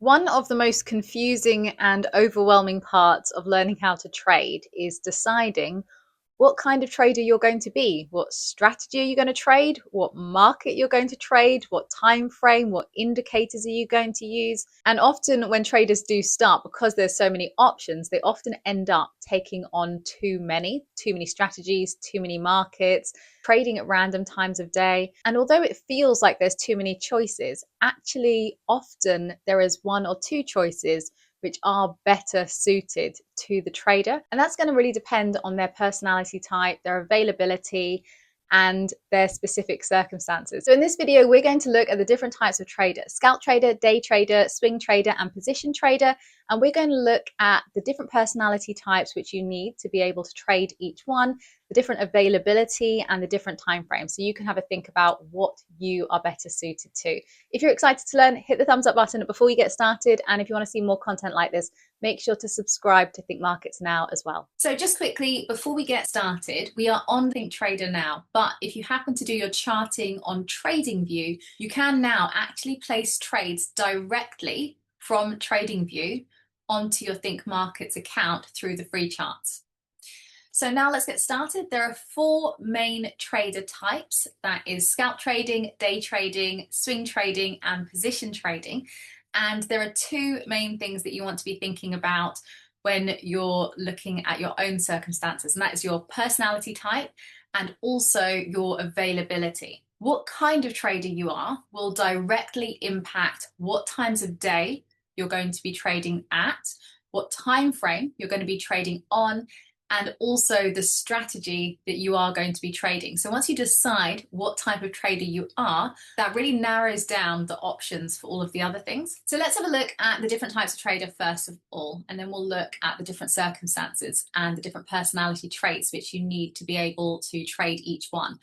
One of the most confusing and overwhelming parts of learning how to trade is deciding what kind of trader you're going to be, what strategy are you going to trade, what market you're going to trade, what time frame, what indicators are you going to use. And often when traders do start, because there's so many options, they often end up taking on too many strategies, too many markets, trading at random times of day. And although it feels like there's too many choices, actually often there is one or two choices which are better suited to the trader. And that's going to really depend on their personality type, their availability, and their specific circumstances. So in this video, we're going to look at the different types of traders: scalp trader, day trader, swing trader, and position trader. And we're going to look at the different personality types which you need to be able to trade each one, the different availability, and the different time frames. So you can have a think about what you are better suited to. If you're excited to learn, hit the thumbs up button before you get started. And if you want to see more content like this, make sure to subscribe to Think Markets now as well. So just quickly, before we get started, we are on Think Trader now, but if you happen to do your charting on TradingView, you can now actually place trades directly from TradingView onto your Think Markets account through the free charts. So now let's get started. There are four main trader types. That is scalp trading, day trading, swing trading, and position trading. And there are two main things that you want to be thinking about when you're looking at your own circumstances, and that is your personality type and also your availability. What kind of trader you are will directly impact what times of day you're going to be trading at, what time frame you're going to be trading on, and also the strategy that you are going to be trading. So once you decide what type of trader you are, that really narrows down the options for all of the other things. So let's have a look at the different types of trader first of all, and then we'll look at the different circumstances and the different personality traits which you need to be able to trade each one.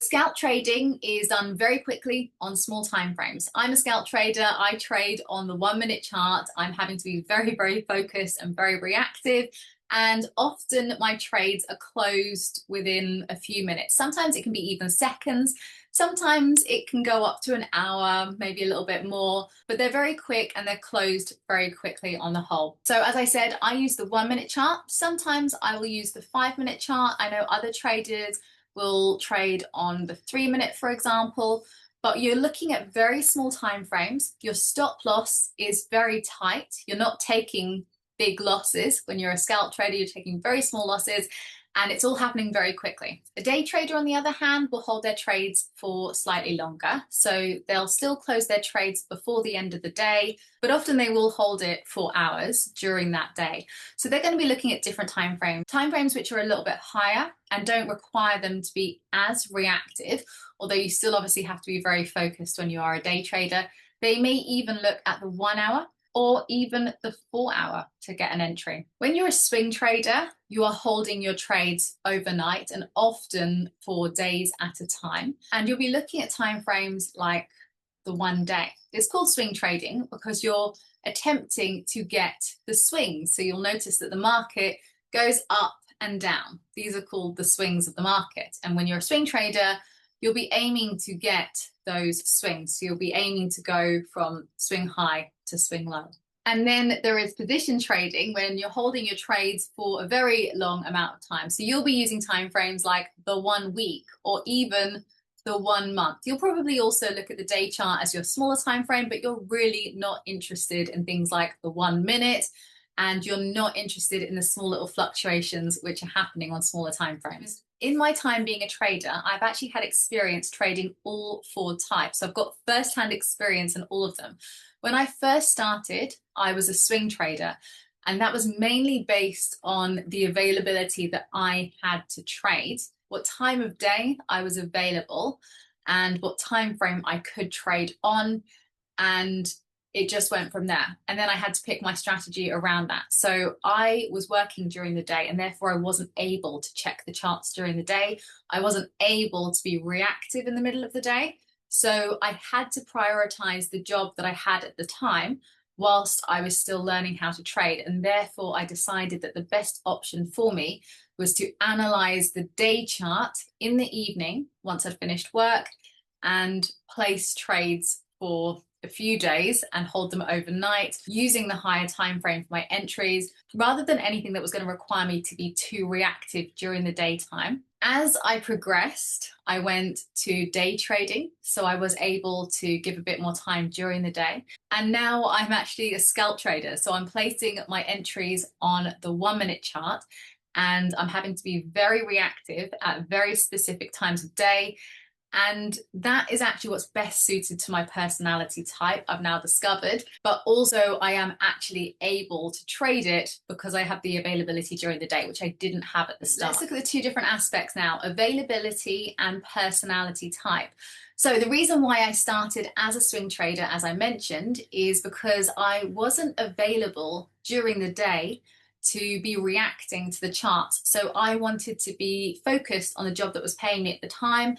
Scalp trading is done very quickly on small time frames. I'm a scalp trader. I trade on the 1 minute chart. I'm having to be very, very focused and very reactive. And often my trades are closed within a few minutes. Sometimes it can be even seconds. Sometimes it can go up to an hour, maybe a little bit more, but they're very quick and they're closed very quickly on the whole. So as I said, I use the 1 minute chart. Sometimes I will use the 5 minute chart. I know other traders will trade on the 3 minute, for example, but you're looking at very small time frames. Your stop loss is very tight. You're not taking big losses. When you're a scalp trader, you're taking very small losses, and it's all happening very quickly. A day trader, on the other hand, will hold their trades for slightly longer. So they'll still close their trades before the end of the day, but often they will hold it for hours during that day. So they're going to be looking at different time frames which are a little bit higher and don't require them to be as reactive, although you still obviously have to be very focused when you are a day trader. They may even look at the 1 hour or even the 4 hour to get an entry. When you're a swing trader, you are holding your trades overnight and often for days at a time. And you'll be looking at time frames like the 1 day. It's called swing trading because you're attempting to get the swings. So you'll notice that the market goes up and down. These are called the swings of the market. And when you're a swing trader, you'll be aiming to get those swings. So you'll be aiming to go from swing high to swing low. And then there is position trading, when you're holding your trades for a very long amount of time. So you'll be using time frames like the 1 week or even the 1 month. You'll probably also look at the day chart as your smaller time frame, but you're really not interested in things like the 1 minute, and you're not interested in the small little fluctuations which are happening on smaller time frames. In my time being a trader, I've actually had experience trading all four types. So I've got first-hand experience in all of them. When I first started, I was a swing trader, and that was mainly based on the availability that I had to trade, what time of day I was available, and what time frame I could trade on, and it just went from there. And then I had to pick my strategy around that. So I was working during the day, and therefore I wasn't able to check the charts during the day. I wasn't able to be reactive in the middle of the day. So I had to prioritize the job that I had at the time whilst I was still learning how to trade. And therefore I decided that the best option for me was to analyze the day chart in the evening once I'd finished work and place trades for a few days and hold them overnight using the higher time frame for my entries rather than anything that was going to require me to be too reactive during the daytime. As I progressed, I went to day trading, so I was able to give a bit more time during the day. And now I'm actually a scalp trader, so I'm placing my entries on the 1 minute chart, and I'm having to be very reactive at very specific times of day. And that is actually what's best suited to my personality type, I've now discovered. But also, I am actually able to trade it because I have the availability during the day, which I didn't have at the start. Let's look at the two different aspects now: availability and personality type. So, the reason why I started as a swing trader, as I mentioned, is because I wasn't available during the day to be reacting to the charts. So, I wanted to be focused on the job that was paying me at the time,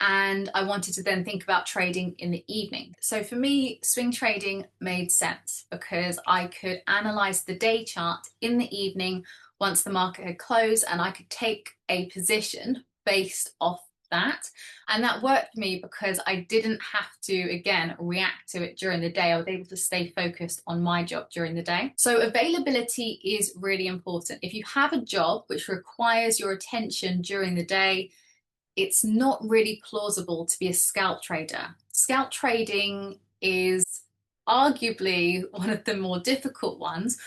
and I wanted to then think about trading in the evening. So for me, swing trading made sense because I could analyze the day chart in the evening once the market had closed, and I could take a position based off that. And that worked for me because I didn't have to, again, react to it during the day. I was able to stay focused on my job during the day. So availability is really important. If you have a job which requires your attention during the day, it's not really plausible to be a scalp trader. Scalp trading is arguably one of the more difficult ones,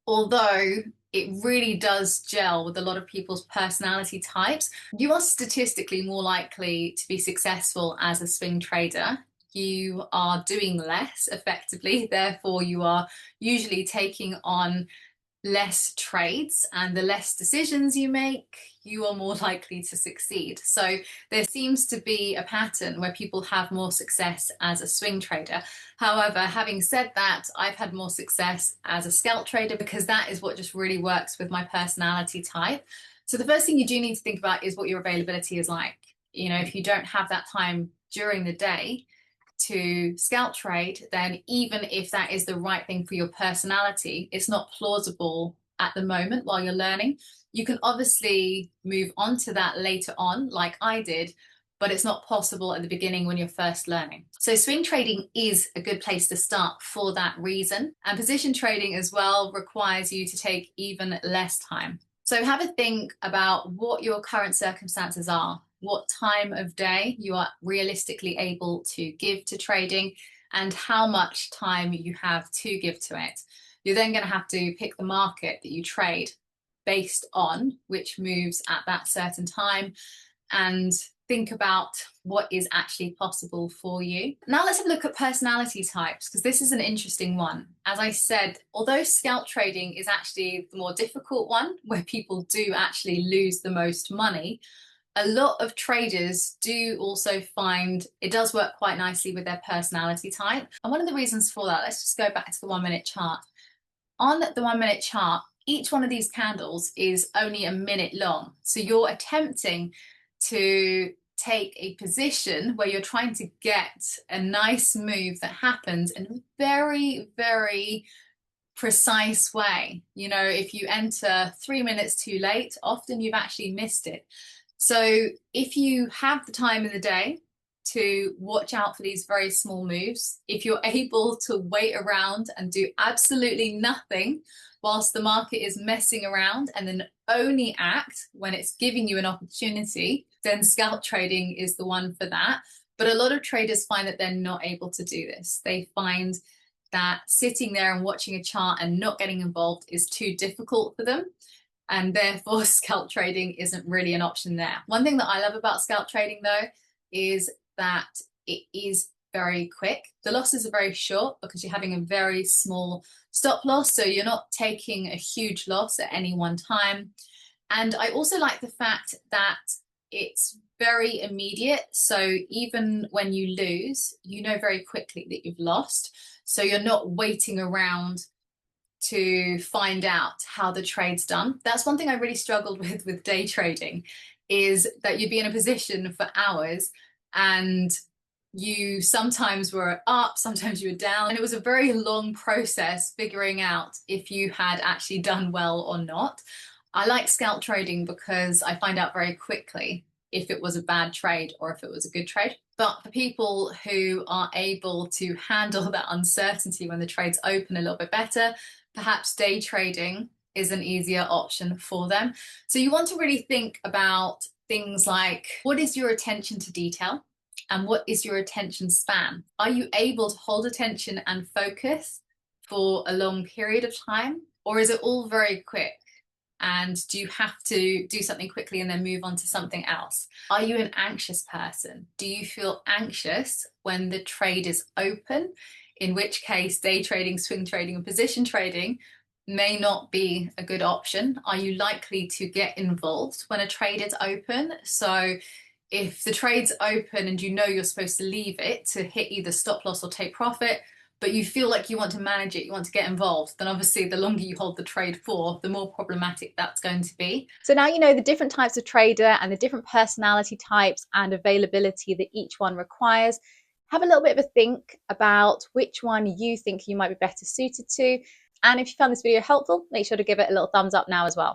although it really does gel with a lot of people's personality types. You are statistically more likely to be successful as a swing trader. You are doing less effectively, therefore, you are usually taking on less trades, and the less decisions you make, you are more likely to succeed. So there seems to be a pattern where people have more success as a swing trader. However, having said that, I've had more success as a scalp trader because that is what just really works with my personality type. So the first thing you do need to think about is what your availability is like. You know, if you don't have that time during the day to scalp trade, then even if that is the right thing for your personality, it's not plausible at the moment while you're learning. You can obviously move on to that later on, like I did, but it's not possible at the beginning when you're first learning. So swing trading is a good place to start for that reason. And position trading as well requires you to take even less time. So have a think about what your current circumstances are, what time of day you are realistically able to give to trading, and how much time you have to give to it. You're then going to have to pick the market that you trade based on which moves at that certain time, and think about what is actually possible for you. Now let's have a look at personality types, because this is an interesting one. As I said, although scalp trading is actually the more difficult one, where people do actually lose the most money, a lot of traders do also find it does work quite nicely with their personality type. And one of the reasons for that, let's just go back to the 1 minute chart. On the 1 minute chart, each one of these candles is only a minute long. So you're attempting to take a position where you're trying to get a nice move that happens in a very, very precise way. You know, if you enter 3 minutes too late, often you've actually missed it. So if you have the time in the day to watch out for these very small moves, if you're able to wait around and do absolutely nothing whilst the market is messing around, and then only act when it's giving you an opportunity, then scalp trading is the one for that. But a lot of traders find that they're not able to do this. They find that sitting there and watching a chart and not getting involved is too difficult for them, and therefore scalp trading isn't really an option there. One thing that I love about scalp trading, though, is that it is very quick. The losses are very short because you're having a very small stop loss, so you're not taking a huge loss at any one time. And I also like the fact that it's very immediate, so even when you lose, you know very quickly that you've lost, so you're not waiting around to find out how the trade's done. That's one thing I really struggled with day trading, is that you'd be in a position for hours and you sometimes were up, sometimes you were down, and it was a very long process figuring out if you had actually done well or not. I like scalp trading because I find out very quickly if it was a bad trade or if it was a good trade. But for people who are able to handle that uncertainty when the trades open a little bit better, perhaps day trading is an easier option for them. So you want to really think about things like, what is your attention to detail? And what is your attention span? Are you able to hold attention and focus for a long period of time? Or is it all very quick? And do you have to do something quickly and then move on to something else? Are you an anxious person? Do you feel anxious when the trade is open? In which case, day trading, swing trading, and position trading may not be a good option. Are you likely to get involved when a trade is open? So if the trade's open and you know you're supposed to leave it to hit either stop loss or take profit, but you feel like you want to manage it, you want to get involved, then obviously the longer you hold the trade for, the more problematic that's going to be. So now you know the different types of trader and the different personality types and availability that each one requires. Have a little bit of a think about which one you think you might be better suited to. And if you found this video helpful, make sure to give it a little thumbs up now as well.